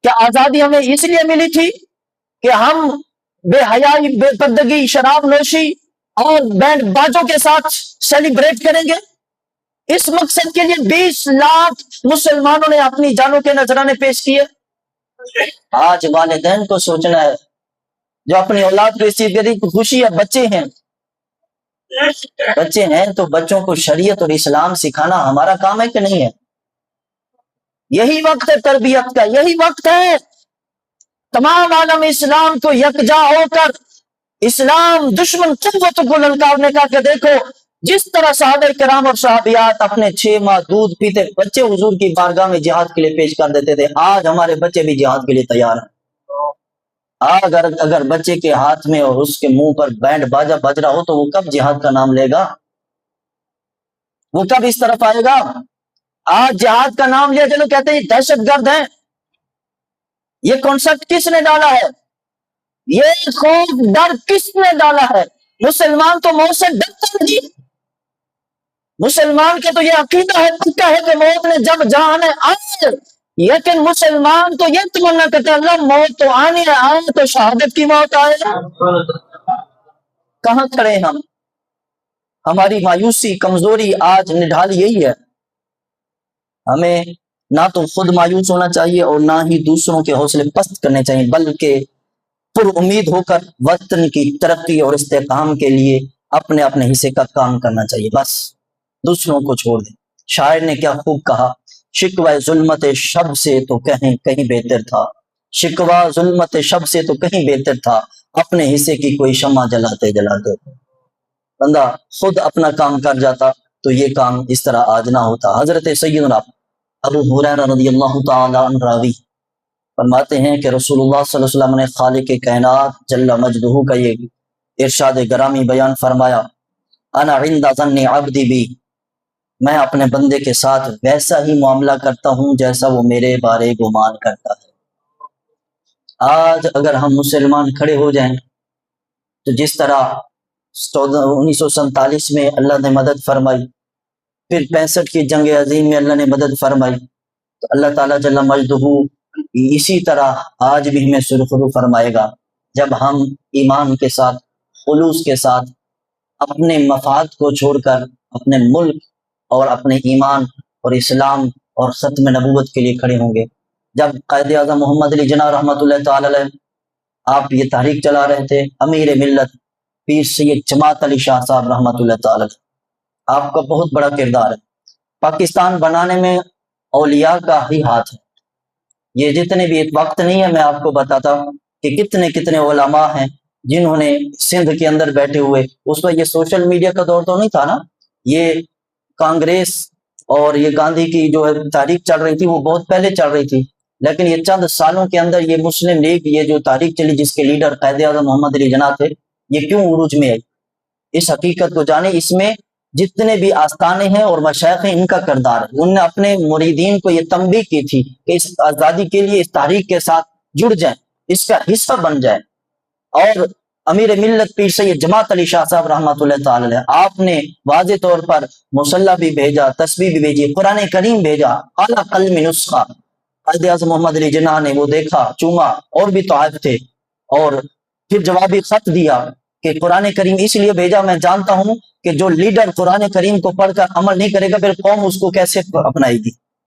کیا آزادی ہمیں اس لیے ملی تھی کہ ہم بے حیائی، بے پردگی، شراب نوشی اور بینڈ باجوں کے ساتھ سیلیبریٹ کریں گے؟ اس مقصد کے لیے 20 لاکھ مسلمانوں نے اپنی جانوں کے نذرانے پیش کیے۔ آج والدین کو سوچنا ہے جو اپنی اولاد کو اس چیز کی خوشی ہے، بچے ہیں تو بچوں کو شریعت اور اسلام سکھانا ہمارا کام ہے کہ نہیں ہے؟ یہی وقت ہے تربیت کا، یہی وقت ہے تمام عالم اسلام کو یکجا ہو کر اسلام دشمن قوت کو للکارنے کا کہ دیکھو جس طرح صحابہ کرام اور صحابیات اپنے 6 ماہ دودھ پیتے بچے حضور کی بارگاہ میں جہاد کے لیے پیش کر دیتے تھے، آج ہمارے بچے بھی جہاد کے لیے تیار ہیں۔ اگر بچے کے ہاتھ میں اور اس کے منہ پر بینڈ باجا بج رہا ہو تو وہ کب جہاد کا نام لے گا؟ وہ کب اس طرف آئے گا؟ آج جہاد کا نام لیا چلو کہتے ہیں دہشت گرد ہیں۔ یہ کانسیپٹ کس نے ڈالا ہے؟ یہ خوف ڈر کس نے ڈالا ہے؟ مسلمان تو موت سے ڈرتا نہیں، مسلمان کے تو یہ عقیدہ ہے پکا ہے کہ موت نے جب جان ہے آئے، لیکن مسلمان تو یہ تمنا کرتا ہے اللہ موت تو آنی ہے، آئے تو شہادت کی موت آئے۔ کہاں کھڑے ہم؟ ہماری مایوسی، کمزوری آج نڈھال یہی ہے۔ ہمیں نہ تو خود مایوس ہونا چاہیے اور نہ ہی دوسروں کے حوصلے پست کرنے چاہیے، بلکہ پر امید ہو کر وطن کی ترقی اور استحکام کے لیے اپنے اپنے حصے کا کام کرنا چاہیے، بس دوسروں کو چھوڑ دیں۔ شاعر نے کیا خوب کہا، شکوہ ظلمت شب سے تو کہیں بہتر تھا، شکوہ ظلمت شب سے تو کہیں بہتر تھا، اپنے حصے کی کوئی شمع جلاتے جلاتے۔ بندہ خود اپنا کام کر جاتا تو یہ کام اس طرح آج نہ ہوتا۔ حضرت سیدنا ابو ہریرہ رضی اللہ تعالی عنہ راوی فرماتے ہیں کہ رسول اللہ صلی اللہ علیہ وسلم نے خالق کائنات جل مجدہ کا یہ ارشاد گرامی بیان فرمایا، انا عند ظن عبدی بی، میں اپنے بندے کے ساتھ ویسا ہی معاملہ کرتا ہوں جیسا وہ میرے بارے گمان کرتا ہے۔ آج اگر ہم مسلمان کھڑے ہو جائیں تو جس طرح 1947 میں اللہ نے مدد فرمائی، پھر 65 کی جنگ عظیم میں اللہ نے مدد فرمائی، تو اللہ تعالیٰ جل مجدہ اسی طرح آج بھی ہمیں سرخرو فرمائے گا جب ہم ایمان کے ساتھ، خلوص کے ساتھ اپنے مفاد کو چھوڑ کر اپنے ملک اور اپنے ایمان اور اسلام اور ختم نبوت کے لیے کھڑے ہوں گے۔ جب قائد اعظم محمد علی جناح رحمۃ اللہ تعالی علیہ آپ یہ تحریک چلا رہے تھے، امیر ملت پیر سید جماعت علی شاہ صاحب رحمۃ اللہ تعالی علیہ، آپ کا بہت بڑا کردار ہے۔ پاکستان بنانے میں اولیاء کا ہی ہاتھ ہے۔ یہ جتنے بھی وقت نہیں ہے، میں آپ کو بتاتا ہوں کہ کتنے علماء ہیں جنہوں نے سندھ کے اندر بیٹھے ہوئے، اس وقت یہ سوشل میڈیا کا دور تو نہیں تھا نا، یہ کانگریس اور یہ گاندھی کی جو تحریک چل رہی تھی وہ بہت پہلے چل رہی تھی، لیکن یہ چند سالوں کے اندر یہ مسلم لیگ، یہ جو تحریک چلی جس کے لیڈر قائد اعظم محمد علی جناح تھے، یہ کیوں عروج میں آئی؟ اس حقیقت کو جانے، اس میں جتنے بھی آستانے ہیں اور مشائخ ہیں ان کا کردار ہے۔ انہوں نے اپنے مریدین کو یہ تنبیہ کی تھی کہ اس آزادی کے لیے اس تحریک کے ساتھ جڑ جائیں، اس کا حصہ بن جائیں۔ اور امیر ملت پیر سید جماعت علی شاہ صاحب رحمۃ اللہ تعالی علیہ، آپ نے واضح طور پر مصلی بھی بھیجا، تسبیح بھی بھیجی، قرآن کریم بھیجا، اعلیٰ قلم نسخہ۔ قائد اعظم محمد علی جناح نے وہ دیکھا، چوما، اور بھی طائف تھے، اور پھر جوابی خط دیا کہ قرآن کریم اس لیے بھیجا، میں جانتا ہوں کہ جو لیڈر قرآن کریم کو پڑھ کر عمل نہیں کرے گا پھر قوم اس کو کیسے اپنائے گی۔